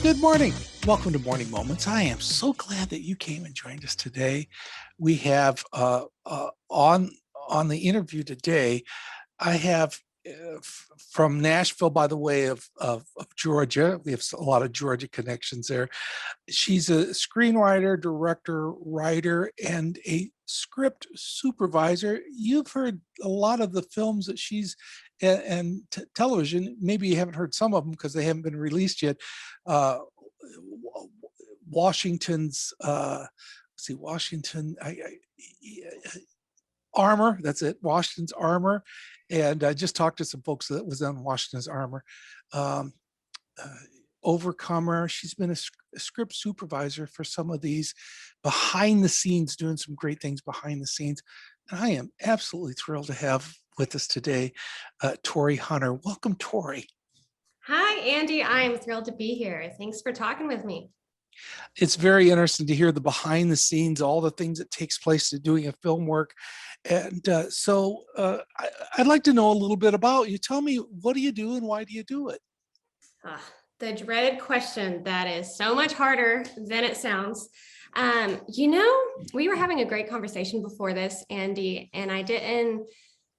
Good morning. Welcome to Morning Moments. I am so glad that you came and joined us today. We have on the interview today, I have from Nashville, by the way, of Georgia. We have a lot of Georgia connections there. She's a screenwriter, director, writer, and a script supervisor. You've heard a lot of the films that she's and television. Maybe you haven't heard some of them because they haven't been released yet. Uh, Washington's, Washington, Armor. That's it, Washington's Armor. And I just talked to some folks that was on Washington's Armor. Um, Overcomer. She's been a script supervisor for some of these behind the scenes, doing some great things behind the scenes. And I am absolutely thrilled to have with us today, Tori Hunter. Welcome, Tori. Hi, Andy. I'm thrilled to be here. Thanks for talking with me. It's very interesting to hear the behind the scenes, all the things that takes place to doing a film work. And I'd like to know a little bit about you. Tell me, what do you do and why do you do it? The dreaded question that is so much harder than it sounds. We were having a great conversation before this, Andy, and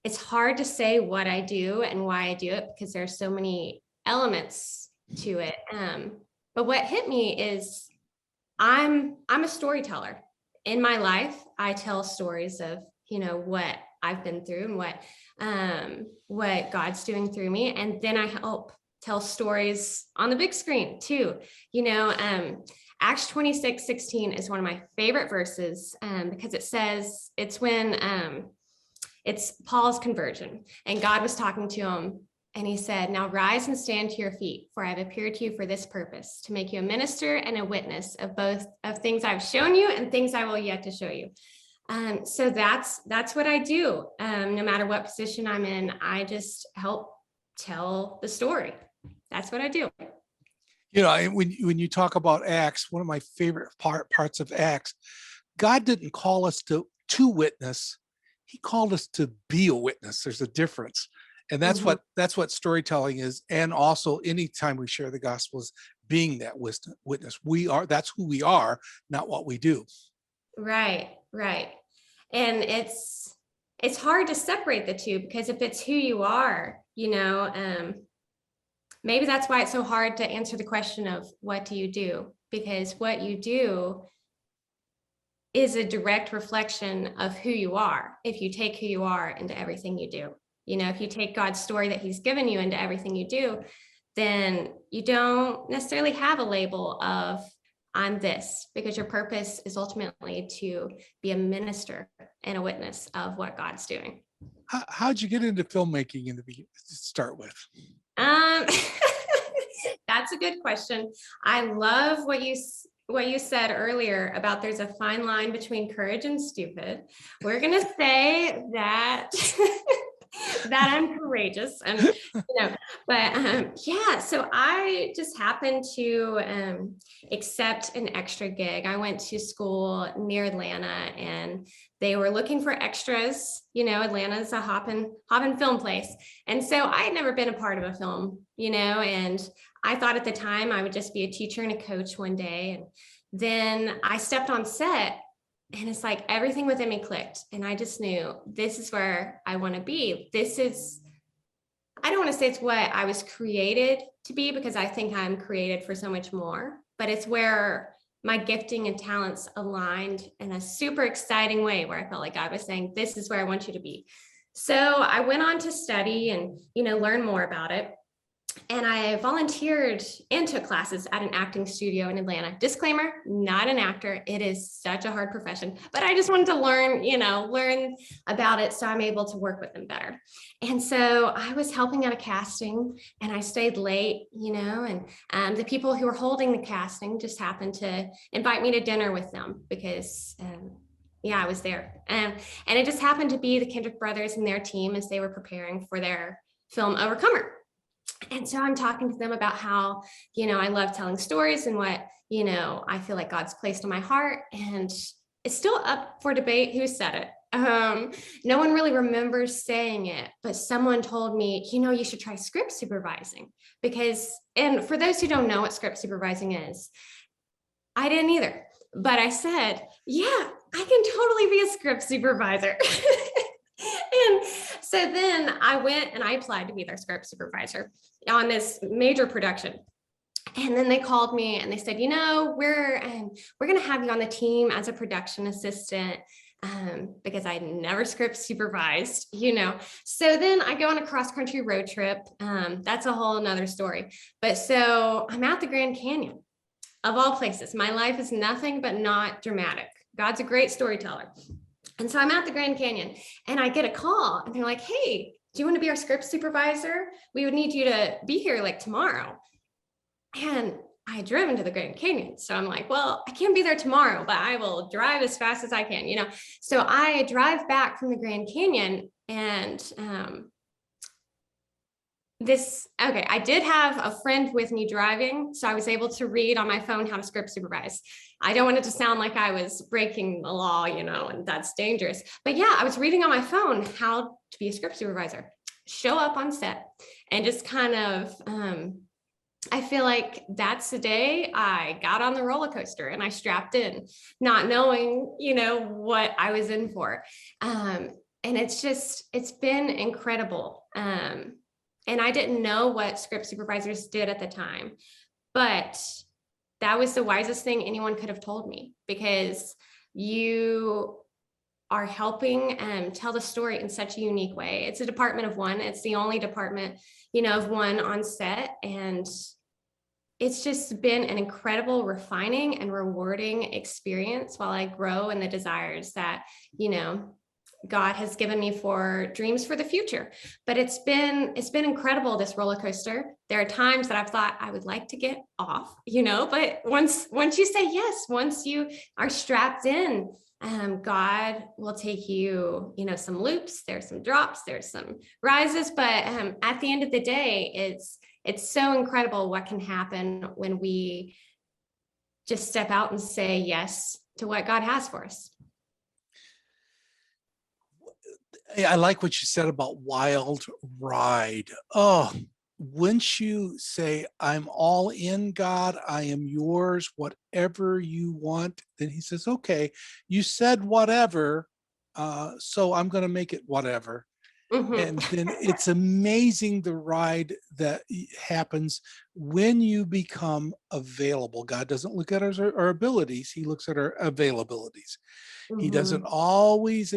it's hard to say what I do and why I do it because there's so many elements to it. But what hit me is I'm a storyteller. In my life, I tell stories of, what I've been through and what God's doing through me. And then I help tell stories on the big screen too. Acts 26:16 is one of my favorite verses because it says it's when it's Paul's conversion and God was talking to him. And he said, "Now rise and stand to your feet, for I have appeared to you for this purpose, to make you a minister and a witness of both of things I've shown you and things I will yet to show you." So that's what I do. No matter what position I'm in, I just help tell the story. That's what I do. When you talk about Acts, one of my favorite parts of Acts, God didn't call us to witness. He called us to be a witness. There's a difference. And that's what storytelling is. And also anytime we share the gospel is being that witness. That's who we are, not what we do. Right. And it's hard to separate the two because if it's who you are, maybe that's why it's so hard to answer the question of what do you do? Because what you do is a direct reflection of who you are. If you take who you are into everything you do. If you take God's story that he's given you into everything you do, then you don't necessarily have a label of I'm this, because your purpose is ultimately to be a minister and a witness of what God's doing. How'd you get into filmmaking to start with? That's a good question. I love what you said earlier about there's a fine line between courage and stupid. We're going to say that that I'm courageous so I just happened to accept an extra gig. I went to school near Atlanta and they were looking for extras. Atlanta is a hopping film place. And so I had never been a part of a film, and I thought at the time I would just be a teacher and a coach one day. And then I stepped on set and it's like everything within me clicked. And I just knew this is where I want to be. I don't want to say it's what I was created to be because I think I'm created for so much more, but it's where my gifting and talents aligned in a super exciting way where I felt like God was saying, this is where I want you to be. So I went on to study and, learn more about it. And I volunteered and took classes at an acting studio in Atlanta. Disclaimer, not an actor. It is such a hard profession, but I just wanted to learn about it so I'm able to work with them better. And so I was helping at a casting and I stayed late, and the people who were holding the casting just happened to invite me to dinner with them because I was there. And it just happened to be the Kendrick brothers and their team as they were preparing for their film Overcomer. And so I'm talking to them about how, I love telling stories and what, I feel like God's placed in my heart. And it's still up for debate who said it. No one really remembers saying it, but someone told me, you should try script supervising because, and for those who don't know what script supervising is, I didn't either, but I said, yeah, I can totally be a script supervisor. And so then I went and I applied to be their script supervisor on this major production. And then they called me and they said, we're going to have you on the team as a production assistant, because I never script supervised. So then I go on a cross country road trip. That's a whole nother story. But so I'm at the Grand Canyon of all places. My life is nothing but not dramatic. God's a great storyteller. And so I'm at the Grand Canyon and I get a call and they're like, hey, do you want to be our script supervisor? We would need you to be here like tomorrow. And I had driven to the Grand Canyon. So I'm like, well, I can't be there tomorrow, but I will drive as fast as I can. So I drive back from the Grand Canyon and I did have a friend with me driving, so I was able to read on my phone how to script supervise. I don't want it to sound like I was breaking the law, and that's dangerous. But yeah, I was reading on my phone how to be a script supervisor, show up on set, and just kind of, I feel like that's the day I got on the roller coaster and I strapped in, not knowing, what I was in for. And it's been incredible. And I didn't know what script supervisors did at the time, but that was the wisest thing anyone could have told me, because you are helping tell the story in such a unique way. It's a department of one. It's the only department, of one on set. And it's just been an incredible, refining and rewarding experience while I grow in the desires that, God has given me for dreams for the future. But it's been incredible, this roller coaster. There are times that I've thought I would like to get off, but once you say yes, once you are strapped in, God will take you, some loops, there's some drops, there's some rises, but at the end of the day, it's so incredible what can happen when we just step out and say yes to what God has for us. I like what you said about wild ride. Oh, once you say, I'm all in, God, I am yours, whatever you want, then he says, okay, you said whatever, so I'm going to make it whatever. Mm-hmm. And then it's amazing the ride that happens when you become available. God doesn't look at our abilities, he looks at our availabilities. Mm-hmm. He doesn't always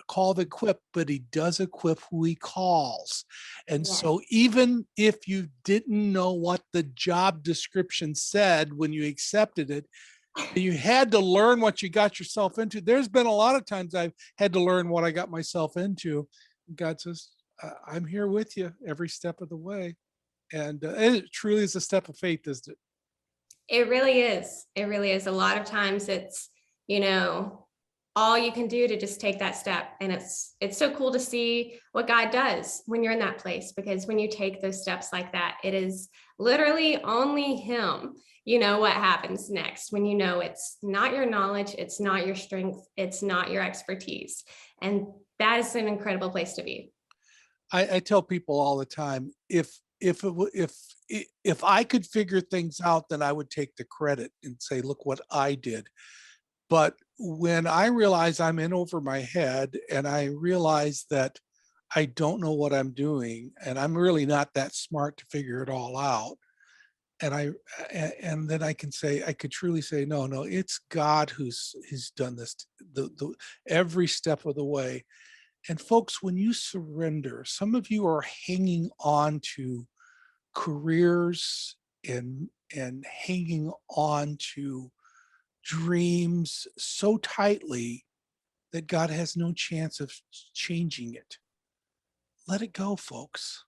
call the equip, but he does equip who he calls. And Yes. so even if you didn't know what the job description said when you accepted it, you had to learn what you got yourself into. There's been a lot of times I've had to learn what I got myself into. God says, I'm here with you every step of the way. And it truly is a step of faith, isn't it? It really is. It really is. A lot of times it's, all you can do to just take that step. And it's so cool to see what God does when you're in that place, because when you take those steps like that, it is literally only him, what happens next when it's not your knowledge, it's not your strength, it's not your expertise. And that is an incredible place to be. I tell people all the time, if I could figure things out, then I would take the credit and say, look what I did. But when I realize I'm in over my head and I realize that I don't know what I'm doing and I'm really not that smart to figure it all out, and then I could truly say, no, it's God who's done this the every step of the way. And folks, when you surrender, some of you are hanging on to careers and hanging on to dreams so tightly that God has no chance of changing it. Let it go, folks.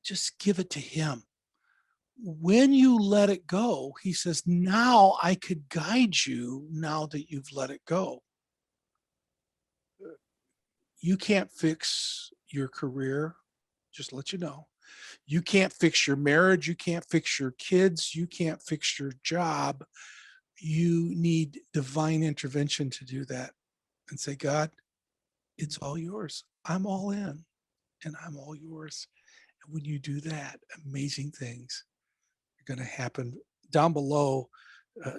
Just give it to him. When you let it go, he says, now I could guide you now that you've let it go. You can't fix your career, just to let you know. You can't fix your marriage. You can't fix your kids. You can't fix your job. You need divine intervention to do that. And say, God, it's all yours. I'm all in and I'm all yours. And when you do that, amazing things are going to happen. Down below, uh,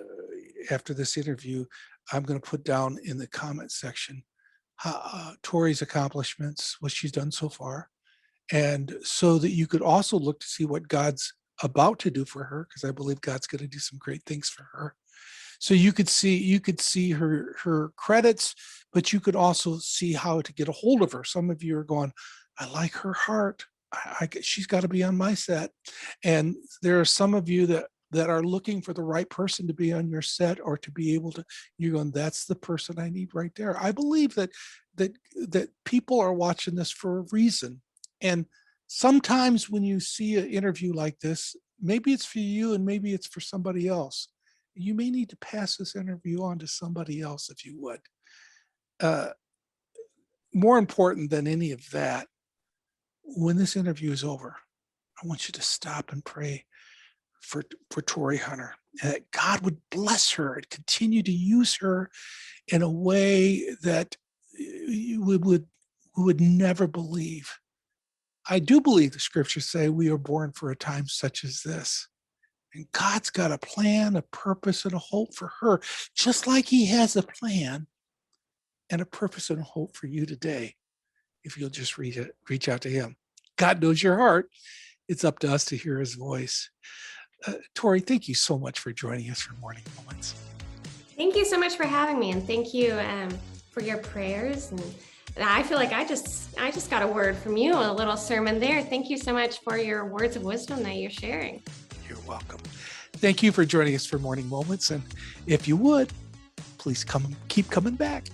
after this interview, I'm going to put down in the comment section Tori's accomplishments, what she's done so far, and so that you could also look to see what God's about to do for her, because I believe God's going to do some great things for her. So you could see her credits, but you could also see how to get a hold of her. Some of you are going, I like her heart. She's got to be on my set. And there are some of you that are looking for the right person to be on your set, or to be able to, you're going, that's the person I need right there. I believe that people are watching this for a reason. And sometimes when you see an interview like this, maybe it's for you and maybe it's for somebody else. You may need to pass this interview on to somebody else if you would. More important than any of that, when this interview is over, I want you to stop and pray for Tori Hunter, and that God would bless her and continue to use her in a way that we would never believe. I do believe the scriptures say we are born for a time such as this. And God's got a plan, a purpose, and a hope for her, just like he has a plan and a purpose and a hope for you today, if you'll just reach out to him. God knows your heart. It's up to us to hear his voice. Tori, thank you so much for joining us for Morning Moments. Thank you so much for having me, and thank you for your prayers. And I feel like I just got a word from you, a little sermon there. Thank you so much for your words of wisdom that you're sharing. You're welcome. Thank you for joining us for Morning Moments. And if you would, please keep coming back.